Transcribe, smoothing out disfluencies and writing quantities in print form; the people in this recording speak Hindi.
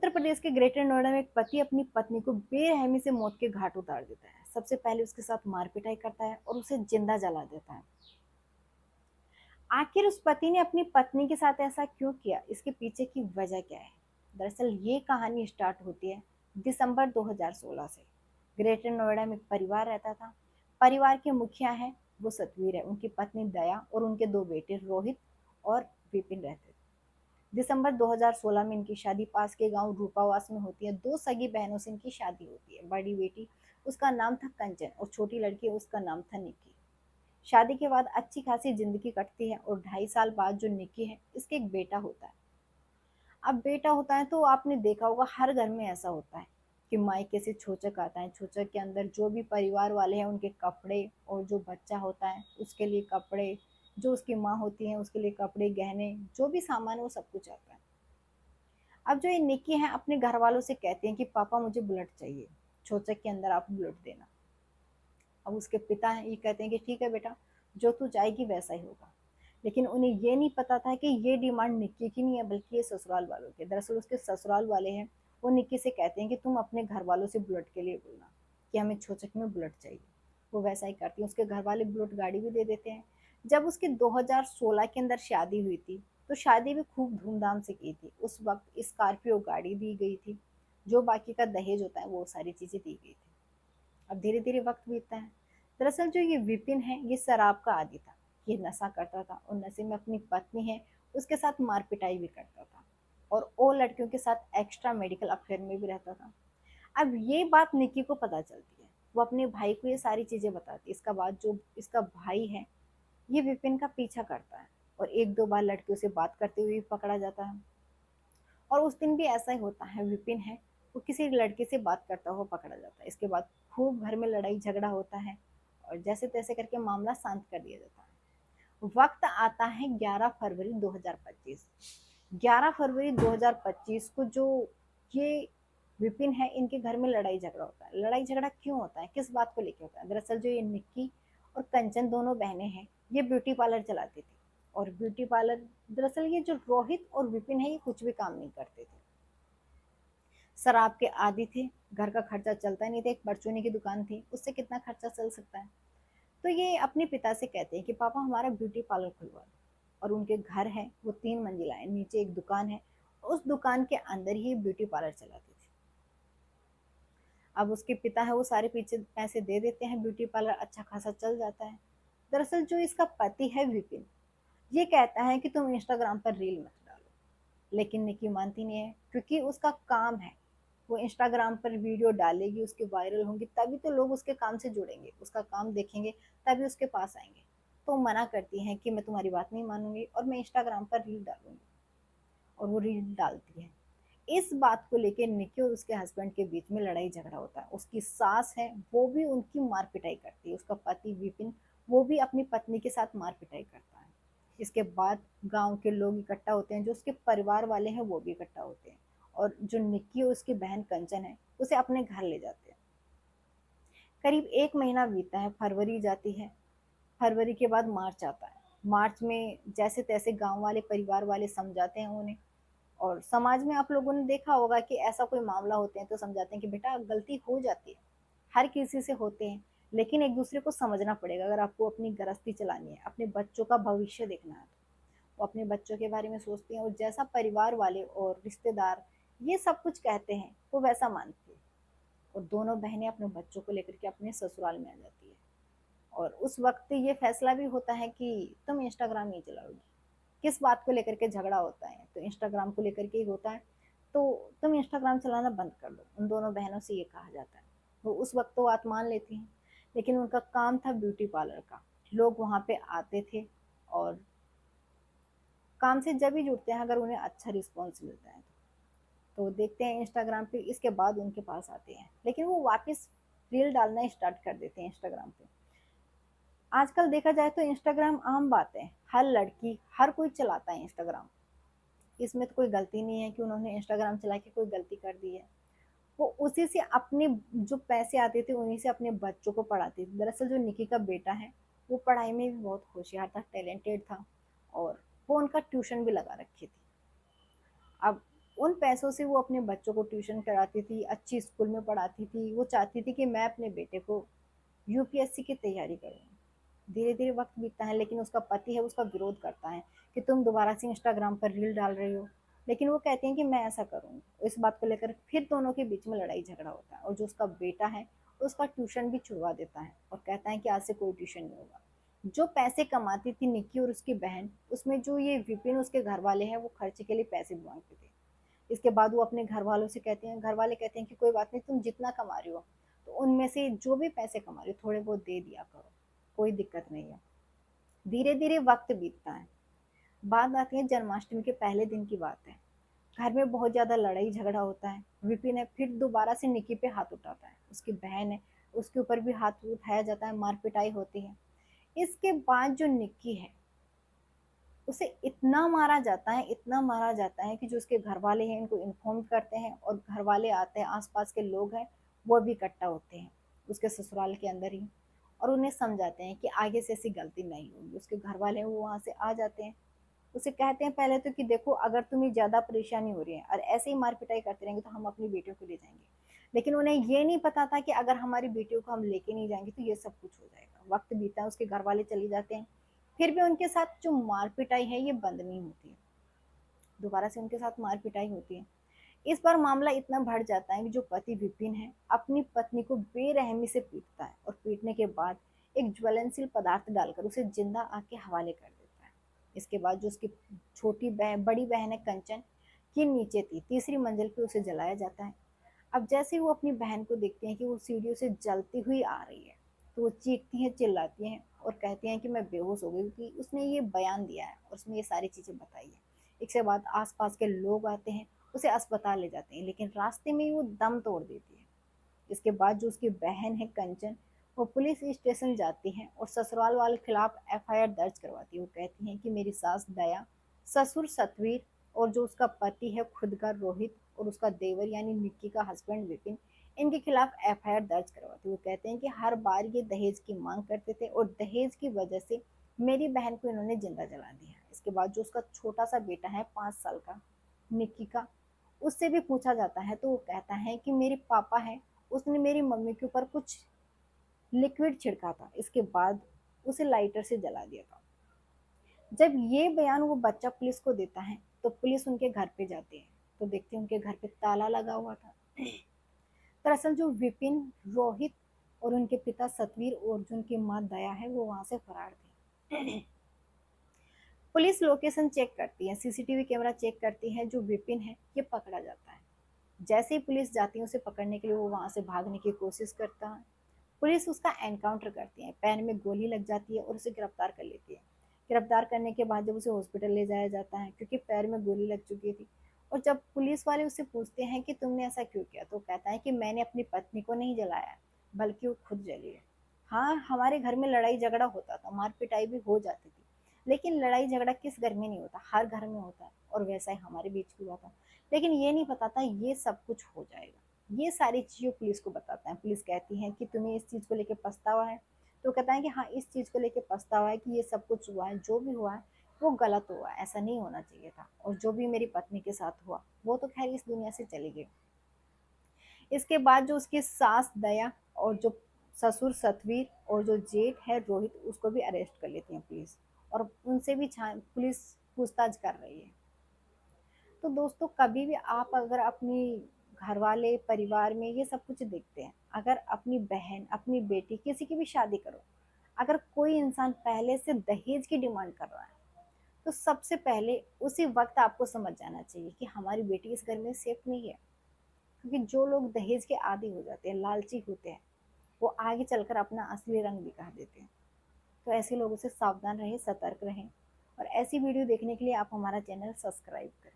उत्तर प्रदेश के ग्रेटर नोएडा में एक पति अपनी पत्नी को बेरहमी से मौत के घाट उतार देता है। सबसे पहले उसके साथ मारपिटाई करता है और उसे जिंदा जला देता है। आखिर उस पति ने अपनी पत्नी के साथ ऐसा क्यों किया, इसके पीछे की वजह क्या है? दरअसल ये कहानी स्टार्ट होती है दिसंबर 2016 से। ग्रेटर नोएडा में एक परिवार रहता था। परिवार के मुखिया हैं वो सतवीर है, उनकी पत्नी दया और उनके दो बेटे रोहित और विपिन रहते थे। दिसंबर 2016 में इनकी शादी पास के गांव रूपावास में होती है। दो सगी बहनों से इनकी शादी होती है। बड़ी बेटी, उसका नाम था कंचन, और छोटी लड़की, उसका नाम था निक्की। शादी के बाद अच्छी खासी जिंदगी कटती है और 2.5 साल बाद जो निक्की है, इसके एक बेटा होता है। अब बेटा होता है तो आपने देखा होगा हर घर में ऐसा होता है कि मायके से छोचक आता है। छोचक के अंदर जो भी परिवार वाले हैं उनके कपड़े, और जो बच्चा होता है उसके लिए कपड़े, जो उसकी माँ होती है उसके लिए कपड़े, गहने, जो भी सामान है वो सब कुछ आता है। अब जो ये निक्की है अपने घर वालों से कहती है कि पापा मुझे बुलेट चाहिए, छोचक के अंदर आप बुलेट देना। अब उसके पिता हैं ये कहते हैं कि ठीक है बेटा, जो तू चाहेगी वैसा ही होगा। लेकिन उन्हें ये नहीं पता था कि ये डिमांड निक्की की नहीं है, बल्कि ये ससुराल वालों की। दरअसल उसके ससुराल वाले हैं वो निक्की से कहते हैं कि तुम अपने घर वालों से बुलेट के लिए बोलना कि हमें छोचक में बुलेट चाहिए। वो वैसा ही करती है, उसके घर वाले बुलेट गाड़ी भी दे देते हैं। जब उसकी 2016 के अंदर शादी हुई थी तो शादी भी खूब धूमधाम से की थी। उस वक्त स्कॉर्पियो गाड़ी दी गई थी, जो बाकी का दहेज होता है वो सारी चीजें दी गई थी। अब धीरे धीरे वक्त बीतता है। दरअसल जो ये विपिन है ये शराब का आदी था। ये नशा करता था और नशे में अपनी पत्नी है उसके साथ मारपिटाई भी करता था, और वो लड़कियों के साथ एक्स्ट्रा मेडिकल अफेयर में भी रहता था। अब ये बात निक्की को पता चलती है। वो अपने भाई को ये सारी चीजें बताती है। इसका बाद जो इसका भाई है ये विपिन का पीछा करता है, और एक दो बार लड़कियों से बात करते हुए भी पकड़ा जाता है। और उस दिन भी ऐसा ही होता है, विपिन है वो किसी लड़के से बात करता हुआ पकड़ा जाता है। इसके बाद खूब घर में लड़ाई झगड़ा होता है और जैसे तैसे करके मामला शांत कर दिया जाता है। वक्त आता है 11 फरवरी 2025। 11 फरवरी 2025 को जो ये विपिन है इनके घर में लड़ाई झगड़ा होता है। लड़ाई झगड़ा क्यों होता है, किस बात को लेकर होता है? दरअसल जो ये निक्की और कंचन दोनों बहनें हैं ये ब्यूटी पार्लर चलाती थी। और ब्यूटी पार्लर, दरअसल ये जो रोहित और विपिन है ये कुछ भी काम नहीं करते थे, शराब के आदी थे, घर का खर्चा चलता नहीं था। एक परचूनी की दुकान थी, उससे कितना खर्चा चल सकता है? तो ये अपने पिता से कहते हैं कि पापा हमारा ब्यूटी पार्लर खुलवा दो। और उनके घर है वो 3 मंजिला है, नीचे एक दुकान है, उस दुकान के अंदर ही ब्यूटी पार्लर चलाती थी। अब उसके पिता है वो सारे पीछे पैसे दे देते हैं, ब्यूटी पार्लर अच्छा खासा चल जाता है। दरअसल जो इसका पति है विपिन, ये कहता है कि तुम इंस्टाग्राम पर रील मत डालो। लेकिन निकी मानती नहीं है, क्योंकि उसका काम है। वो इंस्टाग्राम पर वीडियो डालेगी, उसके वायरल होंगी, तभी तो लोग उसके काम से जुड़ेंगे, उसका काम देखेंगे, तभी उसके पास आएंगे। तो मना करती हैं कि मैं तुम्हारी बात नहीं मानूंगी और मैं इंस्टाग्राम पर रील डालूंगी। और वो रील डालती है। इस बात को लेकर निकी और उसके हस्बैंड के बीच में लड़ाई झगड़ा होता है। उसकी सास है वो भी उनकी मार पिटाई करती है। उसका पति विपिन वो भी अपनी पत्नी के साथ मार पिटाई करता है। इसके बाद गांव के लोग इकट्ठा होते हैं, जो उसके परिवार वाले हैं वो भी इकट्ठा होते हैं, और जो निक्की और उसकी बहन कंचन है उसे अपने घर ले जाते हैं। करीब 1 महीना बीतता है, फरवरी जाती है। फरवरी के बाद मार्च आता है। मार्च में जैसे तैसे गांव वाले परिवार वाले समझाते हैं उन्हें। और समाज में आप लोगों ने देखा होगा कि ऐसा कोई मामला होते हैं तो समझाते हैं कि बेटा गलती हो जाती है, हर किसी से होते हैं, लेकिन एक दूसरे को समझना पड़ेगा। अगर आपको अपनी गृहस्थी चलानी है, अपने बच्चों का भविष्य देखना है, तो वो अपने बच्चों के बारे में सोचते हैं, और जैसा परिवार वाले और रिश्तेदार ये सब कुछ कहते हैं वो वैसा मानती है। और दोनों बहनें अपने बच्चों को लेकर के अपने ससुराल में आ जाती है। और उस वक्त ये फैसला भी होता है कि तुम इंस्टाग्राम नहीं चलाओगी। किस बात को लेकर के झगड़ा होता है, तो इंस्टाग्राम को लेकर के ही होता है। तो तुम इंस्टाग्राम चलाना बंद कर दो, उन दोनों बहनों से ये कहा जाता है। वो उस वक्त तो बात मान लेती हैं, लेकिन उनका काम था ब्यूटी पार्लर का। लोग वहां पे आते थे, और काम से जब भी जुड़ते हैं अगर उन्हें अच्छा रिस्पॉन्स मिलता है तो देखते हैं इंस्टाग्राम पे। इसके बाद उनके पास आते हैं, लेकिन वो वापस रील डालना स्टार्ट कर देते हैं इंस्टाग्राम पे। आजकल देखा जाए तो इंस्टाग्राम आम बात है, हर लड़की हर कोई चलाता है इंस्टाग्राम। इसमें तो कोई गलती नहीं है कि उन्होंने इंस्टाग्राम चला के कोई गलती कर दी है। वो उसी से अपने जो पैसे आते थे उन्हीं से अपने बच्चों को पढ़ाती थी। दरअसल जो निकी का बेटा है वो पढ़ाई में भी बहुत होशियार था, टैलेंटेड था, और वो उनका ट्यूशन भी लगा रखी थी। अब उन पैसों से वो अपने बच्चों को ट्यूशन कराती थी, अच्छी स्कूल में पढ़ाती थी। वो चाहती थी कि मैं अपने बेटे को यूपीएससी की तैयारी करूँ। धीरे धीरे वक्त बीतता है, लेकिन उसका पति है उसका विरोध करता है कि तुम दोबारा से इंस्टाग्राम पर रील डाल रही हो। लेकिन वो कहती हैं कि मैं ऐसा करूँगी। इस बात को लेकर फिर दोनों के बीच में लड़ाई झगड़ा होता है, और जो उसका बेटा है उसका ट्यूशन भी छुड़वा देता है और कहता है कि आज से कोई ट्यूशन नहीं होगा। जो पैसे कमाती थी निक्की और उसकी बहन, उसमें जो ये विपिन उसके घर वाले हैं वो खर्चे के लिए पैसे भी मांगते थे। इसके बाद वो अपने घर वालों से कहते हैं, घर वाले कहते हैं कि कोई बात नहीं, तुम जितना कमा रही हो तो उनमें से जो भी पैसे कमा रही हो थोड़े बहुत दे दिया करो, कोई दिक्कत नहीं है। धीरे धीरे वक्त बीतता है। बात आती है जन्माष्टमी के पहले दिन की बात है। घर में बहुत ज्यादा लड़ाई झगड़ा होता है। विपिन है फिर दोबारा से निक्की पे हाथ उठाता है। उसकी बहन है उसके ऊपर भी हाथ उठाया जाता है, मार पिटाई होती है। इसके बाद जो निक्की है उसे इतना मारा जाता है, इतना मारा जाता है कि जो उसके घर वाले हैं इनको इन्फॉर्म करते हैं, और घर वाले आते हैं, आसपास के लोग हैं वो भी इकट्ठा होते हैं उसके ससुराल के अंदर ही, और उन्हें समझाते हैं कि आगे से ऐसी गलती नहीं होगी। उसके घर वाले हैं वो वहां से आ जाते हैं। उसे कहते हैं पहले तो कि देखो अगर तुम्हें ज्यादा परेशानी हो रही है और ऐसे ही मार पिटाई करते रहेंगे तो हम अपनी बेटियों को ले जाएंगे। लेकिन उन्हें ये नहीं पता था कि अगर हमारी बेटियों को हम लेके नहीं जाएंगे तो ये सब कुछ हो जाएगा। वक्त बीता है, उसके घर वाले चले जाते हैं। फिर भी उनके साथ जो मार पिटाई है ये बंद नहीं होती है। दोबारा से उनके साथ मार पिटाई होती है। इस बार मामला इतना बढ़ जाता है कि जो पति विपिन है अपनी पत्नी को बेरहमी से पीटता है, और पीटने के बाद एक ज्वलनशील पदार्थ डालकर उसे जिंदा आग के हवाले कर देता है। इसके बाद जो उसकी छोटी बहन बड़ी बहन है कंचन की नीचे थी तीसरी मंजिल पे उसे जलाया जाता है। अब जैसे ही वो अपनी बहन को देखते हैं कि वो सीढ़ियों से जलती हुई आ रही है, तो वो चीखती हैं चिल्लाती हैं और कहती हैं कि मैं बेहोश हो गई, क्योंकि उसने ये बयान दिया है और उसने ये सारी चीजें बताई है। इसके बाद आसपास के लोग आते हैं, उसे अस्पताल ले जाते हैं, लेकिन रास्ते में ही वो दम तोड़ देती है। इसके बाद जो उसकी बहन है कंचन, वो पुलिस स्टेशन जाती है और ससुराल वाले के खिलाफ एफआईआर दर्ज करवाती है। वो कहती हैं कि मेरी सास दया, ससुर सतवीर, और जो उसका पति है खुद का रोहित, और उसका देवर यानी निक्की का हस्बैंड विपिन, इनके खिलाफ एफआईआर दर्ज करवाती है। वो कहते हैं कि हर बार ये दहेज की मांग करते थे और दहेज की वजह से मेरी बहन को इन्होंने जिंदा जला दिया। इसके बाद जो उसका छोटा सा बेटा है 5 साल का निक्की का, उससे भी पूछा जाता है तो वो कहता है कि मेरे पापा है उसने मेरी मम्मी के ऊपर कुछ लिक्विड छिड़का था, इसके बाद उसे लाइटर से जला दिया था। जब ये बयान वो बच्चा पुलिस को देता है तो पुलिस उनके घर पे जाती है, तो देखते हैं उनके घर पे ताला लगा हुआ था। दरअसल जो विपिन, रोहित और उनके पिता सतवीर और जो उनकी माँ दया है वो वहां से फरार थे। पुलिस लोकेशन चेक करती है, सीसीटीवी कैमरा चेक करती है, जो विपिन है ये पकड़ा जाता है। जैसे ही पुलिस जाती है उसे पकड़ने के लिए वो वहां से भागने की कोशिश करता है। पुलिस उसका एनकाउंटर करती है, पैर में गोली लग जाती है और उसे गिरफ्तार कर लेती है। गिरफ्तार करने के बाद जब उसे हॉस्पिटल ले जाया जाता है क्योंकि पैर में गोली लग चुकी थी, और जब पुलिस वाले उससे पूछते हैं कि तुमने ऐसा क्यों किया, तो कहता है कि मैंने अपनी पत्नी को नहीं जलाया बल्कि वो खुद जली है। हाँ, हमारे घर में लड़ाई झगड़ा होता था, मार पिटाई भी हो जाती थी, लेकिन लड़ाई झगड़ा किस घर में नहीं होता, हर घर में होता है, और वैसा ही हमारे बीच भी हुआ था। लेकिन ये नहीं पता था ये सब कुछ हो जाएगा। ये सारी चीजें पुलिस को बताता है। पुलिस कहती है कि तुम्हें इस चीज को लेकर पछतावा है, तो कहता है कि हाँ इस चीज को लेकर पछतावा है कि ये सब कुछ हुआ है, जो भी हुआ है वो गलत हुआ है, ऐसा नहीं होना चाहिए था, और जो भी मेरी पत्नी के साथ हुआ वो तो खैर इस दुनिया से चली गई। इसके बाद जो उसकी सास दया और जो ससुर सतवीर और जो जेठ है रोहित, उसको भी अरेस्ट कर लेती है पुलिस, और उनसे भी पुलिस पूछताछ कर रही है। तो दोस्तों कभी भी आप अगर अपनी घर वाले परिवार में ये सब कुछ देखते हैं, अगर अपनी बहन अपनी बेटी किसी की भी शादी करो, अगर कोई इंसान पहले से दहेज की डिमांड कर रहा है, तो सबसे पहले उसी वक्त आपको समझ जाना चाहिए कि हमारी बेटी इस घर में सेफ नहीं है। क्योंकि जो लोग दहेज के आदी हो जाते हैं, लालची होते हैं, वो आगे चलकर अपना असली रंग दिखा देते हैं। तो ऐसे लोगों से सावधान रहें, सतर्क रहें, और ऐसी वीडियो देखने के लिए आप हमारा चैनल सब्सक्राइब करें।